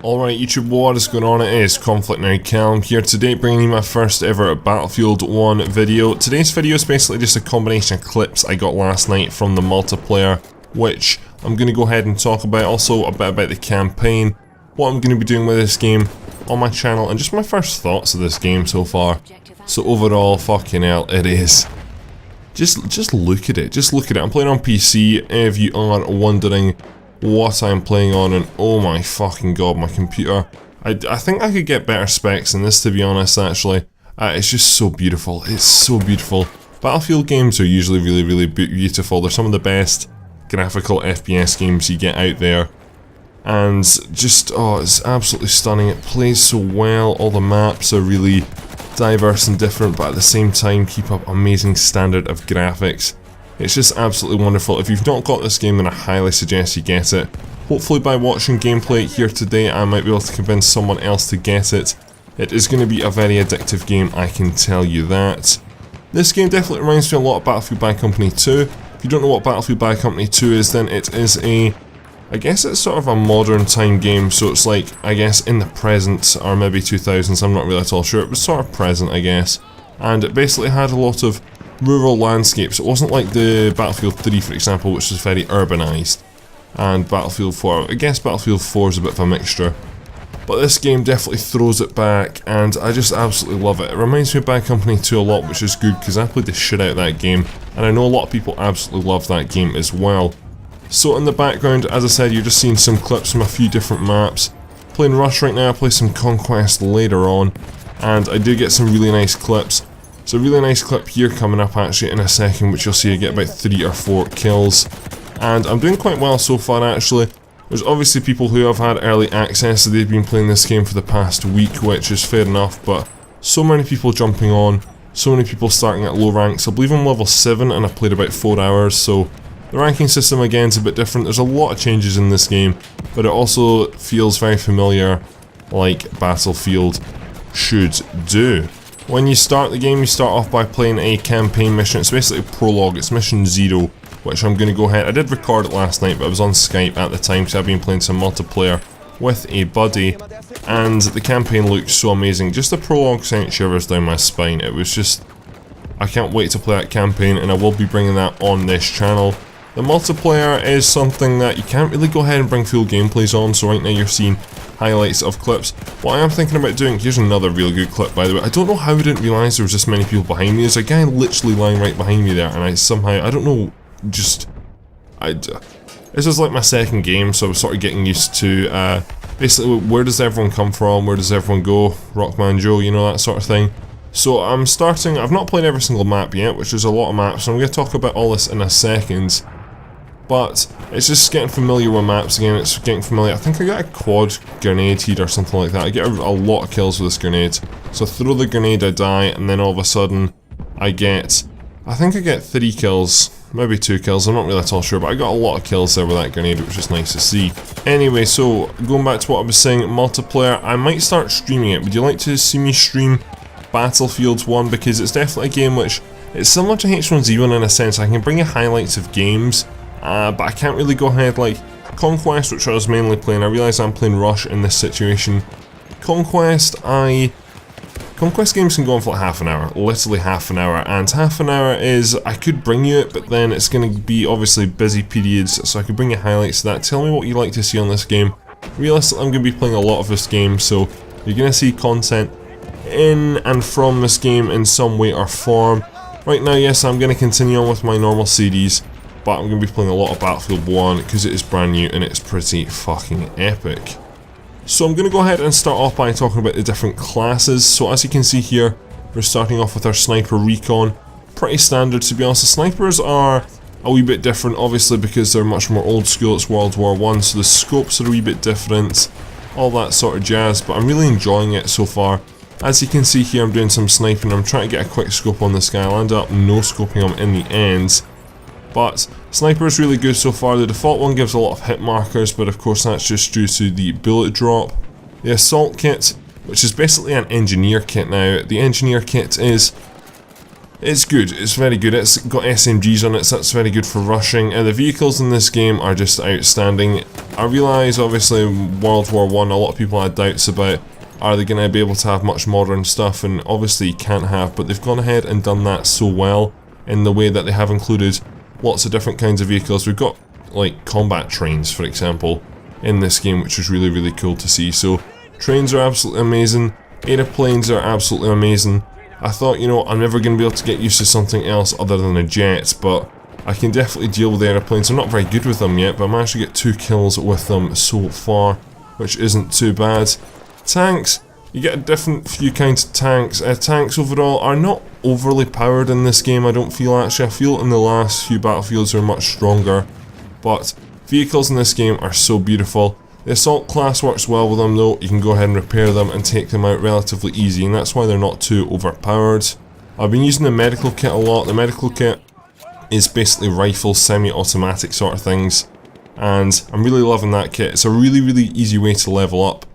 Alright YouTube, what is going on? It is ConflctNerd Callum here today, bringing you my first ever Battlefield 1 video. Today's video is basically just a combination of clips I got last night from the multiplayer, which I'm going to go ahead and talk about. Also a bit about the campaign, what I'm going to be doing with this game on my channel, and just my first thoughts of this game so far. So overall, fucking hell, it is. Just look at it, I'm playing on PC if you are wondering what I'm playing on, and oh my fucking god, my computer. I think I could get better specs than this, to be honest, actually. It's just so beautiful, it's so beautiful. Battlefield games are usually really beautiful. They're some of the best graphical FPS games you get out there. And just, oh, it's absolutely stunning. It plays so well, all the maps are really diverse and different, but at the same time keep up amazing standard of graphics. It's just absolutely wonderful. If you've not got this game, then I highly suggest you get it. Hopefully by watching gameplay here today, I might be able to convince someone else to get it. It is going to be a very addictive game, I can tell you that. This game definitely reminds me a lot of Battlefield Bad Company 2. If you don't know what Battlefield Bad Company 2 is, then it is I guess it's sort of a modern time game, so it's like, I guess, in the present, or maybe 2000s, I'm not really at all sure. It was sort of present, I guess. And it basically had a lot of rural landscapes. It wasn't like the Battlefield 3, for example, which was very urbanised. And Battlefield 4, I guess Battlefield 4 is a bit of a mixture. But this game definitely throws it back, and I just absolutely love it. It reminds me of Bad Company 2 a lot, which is good, because I played the shit out of that game. And I know a lot of people absolutely love that game as well. So in the background, as I said, you're just seeing some clips from a few different maps. Playing Rush right now, I play some Conquest later on. And I do get some really nice clips. It's a really nice clip here coming up actually in a second, which you'll see I get about 3 or 4 kills. And I'm doing quite well so far actually. There's obviously people who have had early access, so they've been playing this game for the past week, which is fair enough, but so many people jumping on, so many people starting at low ranks. I believe I'm level 7 and I've played about 4 hours, so the ranking system again is a bit different. There's a lot of changes in this game, but it also feels very familiar, like Battlefield should do. When you start the game, you start off by playing a campaign mission. It's basically a prologue, it's mission 0, which I'm going to go ahead. I did record it last night, but I was on Skype at the time because I've been playing some multiplayer with a buddy, and the campaign looked so amazing. Just the prologue sent shivers down my spine. It was just, I can't wait to play that campaign, and I will be bringing that on this channel. The multiplayer is something that you can't really go ahead and bring full gameplays on, so right now you're seeing highlights of clips. What I am thinking about doing, here's another real good clip by the way. I don't know how I didn't realise there was this many people behind me. There's a guy literally lying right behind me there, and I don't know, this is like my second game, so I was sort of getting used to, basically, where does everyone come from, where does everyone go, Rockman Joe, you know, that sort of thing. So I've not played every single map yet, which is a lot of maps, so I'm going to talk about all this in a second. But it's just getting familiar with maps again, it's getting familiar. I think I got a quad grenade here or something like that. I get a lot of kills with this grenade. So I throw the grenade, I die, and then all of a sudden I think I get 3 kills, maybe 2 kills, I'm not really at all sure, but I got a lot of kills there with that grenade, which is nice to see. Anyway, so going back to what I was saying, multiplayer, I might start streaming it. Would you like to see me stream Battlefield 1? Because it's definitely a game which, it's similar to H1Z1 in a sense. I can bring you highlights of games, but I can't really go ahead like Conquest, which I was mainly playing. I realise I'm playing Rush in this situation. Conquest games can go on for like half an hour, literally half an hour, and half an hour is, I could bring you it, but then it's going to be obviously busy periods, so I could bring you highlights of that. Tell me what you like to see on this game. Realistically, I'm going to be playing a lot of this game, so you're going to see content in and from this game in some way or form. Right now, yes, I'm going to continue on with my normal series, but I'm going to be playing a lot of Battlefield 1 because it is brand new and it's pretty fucking epic. So I'm going to go ahead and start off by talking about the different classes. So as you can see here, we're starting off with our Sniper Recon. Pretty standard, to be honest. The snipers are a wee bit different, obviously, because they're much more old school. It's World War I, so the scopes are a wee bit different, all that sort of jazz, but I'm really enjoying it so far. As you can see here, I'm doing some sniping. I'm trying to get a quick scope on this guy. I'll end up no-scoping him in the end. But sniper is really good so far. The default one gives a lot of hit markers, but of course that's just due to the bullet drop. The assault kit, which is basically an engineer kit now. The engineer kit is It's good, it's very good. It's got SMGs on it, so that's very good for rushing. And the vehicles in this game are just outstanding. I realise, obviously, World War I, a lot of people had doubts about, are they going to be able to have much modern stuff, and obviously you can't have, but they've gone ahead and done that so well in the way that they have included lots of different kinds of vehicles. We've got, like, combat trains, for example, in this game, which is really, really cool to see. So, trains are absolutely amazing, aeroplanes are absolutely amazing. I thought, you know, I'm never going to be able to get used to something else other than a jet, but I can definitely deal with aeroplanes. I'm not very good with them yet, but I managed to get 2 kills with them so far, which isn't too bad. Tanks, you get a different few kinds of tanks. Tanks overall are not overly powered in this game, I don't feel actually. I feel in the last few battlefields are much stronger, but vehicles in this game are so beautiful. The assault class works well with them though. You can go ahead and repair them and take them out relatively easy, and that's why they're not too overpowered. I've been using the medical kit a lot. The medical kit is basically rifles, semi-automatic sort of things, and I'm really loving that kit. It's a really, really easy way to level up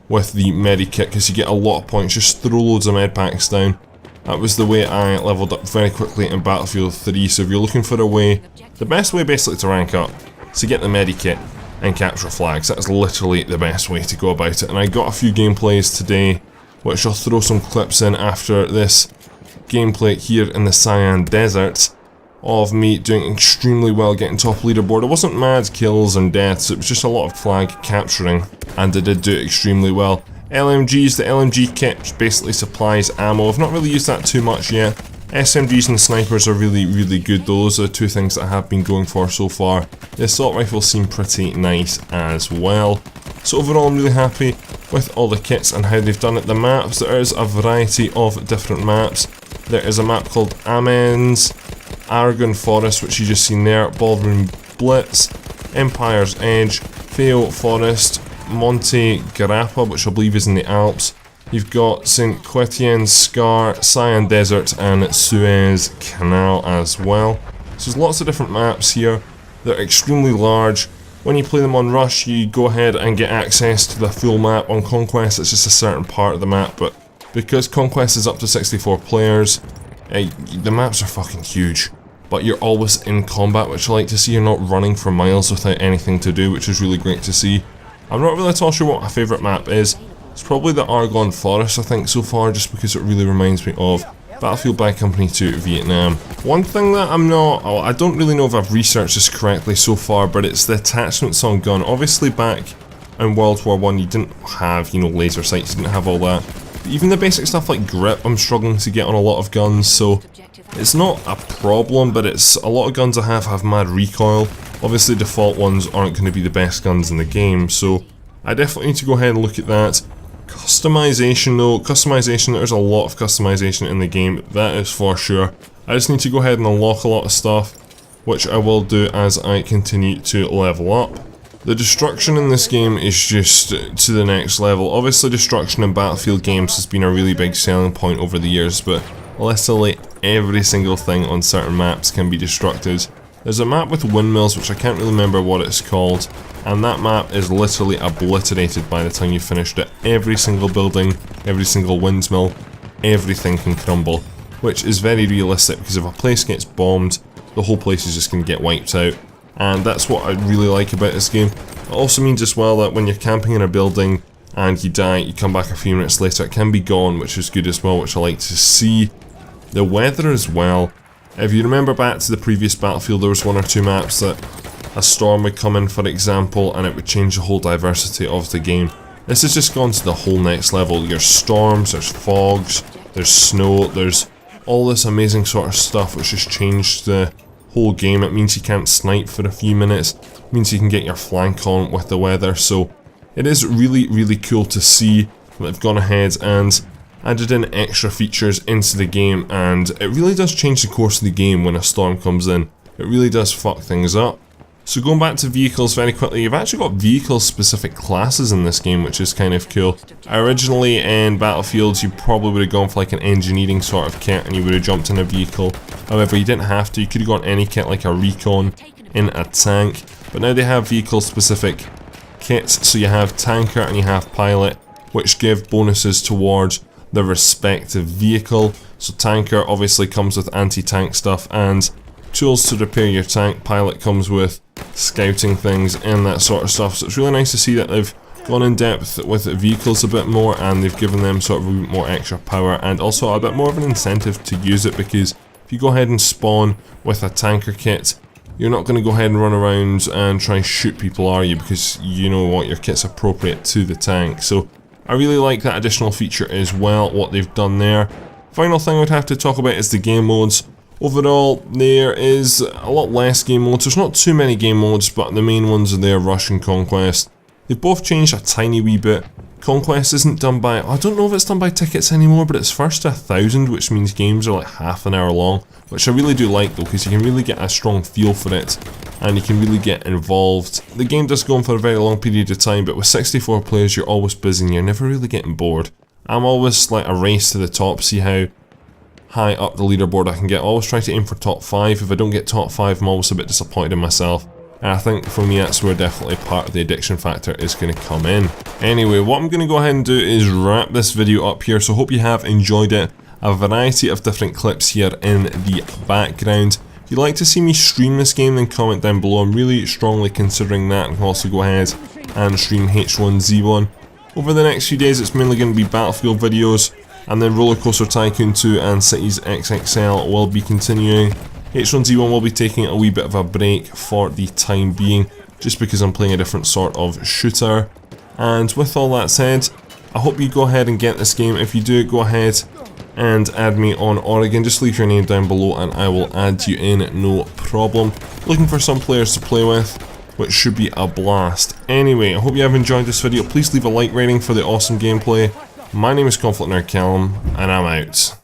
with the medikit because you get a lot of points. Just throw loads of med packs down. That was the way I leveled up very quickly in Battlefield 3, so if you're looking for a way, the best way basically to rank up is to get the medikit and capture flags. That's literally the best way to go about it, and I got a few gameplays today which I'll throw some clips in after this gameplay here in the Cyan Desert of me doing extremely well, getting top leaderboard. It wasn't mad kills and deaths, it was just a lot of flag capturing, and I did do it extremely well. LMGs, the LMG kit basically supplies ammo. I've not really used that too much yet. SMGs and snipers are really, really good. Those are the 2 things that I have been going for so far. The assault rifles seem pretty nice as well. So overall I'm really happy with all the kits and how they've done it. The maps, there is a variety of different maps. There is a map called Amen's, Aragon Forest, which you just seen there, Ballroom Blitz, Empire's Edge, Feo Forest, Monte Grappa, which I believe is in the Alps. You've got St. Quetien's Scar, Cyan Desert, and Suez Canal as well. So there's lots of different maps here. They're extremely large. When you play them on Rush, you go ahead and get access to the full map. On Conquest, it's just a certain part of the map, but because Conquest is up to 64 players, the maps are fucking huge. But you're always in combat, which I like to see. You're not running for miles without anything to do, which is really great to see. I'm not really at all sure what my favourite map is. It's probably the Aragon Forest, I think, so far, just because it really reminds me of Battlefield Bad Company 2 Vietnam. One thing that I don't really know if I've researched this correctly so far, but it's the attachments on gun. Obviously back in World War I you didn't have, you know, laser sights, you didn't have all that. But even the basic stuff like grip, I'm struggling to get on a lot of guns, so it's not a problem, but it's a lot of guns I have mad recoil. Obviously default ones aren't going to be the best guns in the game, so I definitely need to go ahead and look at that. Customization though, there's a lot of customization in the game, that is for sure. I just need to go ahead and unlock a lot of stuff, which I will do as I continue to level up. The destruction in this game is just to the next level. Obviously destruction in Battlefield games has been a really big selling point over the years, but literally every single thing on certain maps can be destructed. There's a map with windmills, which I can't really remember what it's called, and that map is literally obliterated by the time you've finished it. Every single building, every single windmill, everything can crumble, which is very realistic because if a place gets bombed, the whole place is just going to get wiped out, and that's what I really like about this game. It also means as well that when you're camping in a building and you die, you come back a few minutes later, it can be gone, which is good as well, which I like to see. The weather as well. If you remember back to the previous Battlefield, there was 1 or 2 maps that a storm would come in, for example, and it would change the whole diversity of the game. This has just gone to the whole next level. There's storms, there's fogs, there's snow, there's all this amazing sort of stuff which has changed the whole game. It means you can't snipe for a few minutes, it means you can get your flank on with the weather, so it is really, really cool to see that they've gone ahead and added in extra features into the game, and it really does change the course of the game when a storm comes in. It really does fuck things up. So going back to vehicles very quickly, you've actually got vehicle-specific classes in this game, which is kind of cool. Originally in Battlefields, you probably would have gone for like an engineering sort of kit and you would have jumped in a vehicle. However, you didn't have to. You could have got any kit like a recon in a tank, but now they have vehicle-specific kits, so you have tanker and you have pilot, which give bonuses towards the respective vehicle. So tanker obviously comes with anti-tank stuff and tools to repair your tank. Pilot comes with scouting things and that sort of stuff. So it's really nice to see that they've gone in depth with vehicles a bit more, and they've given them sort of a bit more extra power and also a bit more of an incentive to use it, because if you go ahead and spawn with a tanker kit, you're not going to go ahead and run around and try and shoot people, are you? Because you know what, your kit's appropriate to the tank. So I really like that additional feature as well, what they've done there. Final thing I would have to talk about is the game modes. Overall, there is a lot less game modes. There's not too many game modes, but the main ones are there, Rush and Conquest. They've both changed a tiny wee bit. Conquest isn't done by, I don't know if it's done by tickets anymore, but it's first to 1,000, which means games are like half an hour long, which I really do like though, because you can really get a strong feel for it, and you can really get involved. The game does go on for a very long period of time, but with 64 players you're always busy and you're never really getting bored. I'm always like a race to the top, see how high up the leaderboard I can get. I always try to aim for top 5. If I don't get top 5, I'm always a bit disappointed in myself. And I think for me that's where definitely part of the addiction factor is going to come in. Anyway, what I'm going to go ahead and do is wrap this video up here, so hope you have enjoyed it. A variety of different clips here in the background. If you'd like to see me stream this game, then comment down below. I'm really strongly considering that, and can also go ahead and stream H1Z1. Over the next few days it's mainly going to be Battlefield videos, and then Roller Coaster Tycoon 2 and Cities XXL will be continuing. H1Z1 will be taking a wee bit of a break for the time being, just because I'm playing a different sort of shooter. And with all that said, I hope you go ahead and get this game. If you do, go ahead and add me on Oregon. Just leave your name down below and I will add you in, no problem. Looking for some players to play with, which should be a blast. Anyway, I hope you have enjoyed this video. Please leave a like rating for the awesome gameplay. My name is ConflctNerd Callum, and I'm out.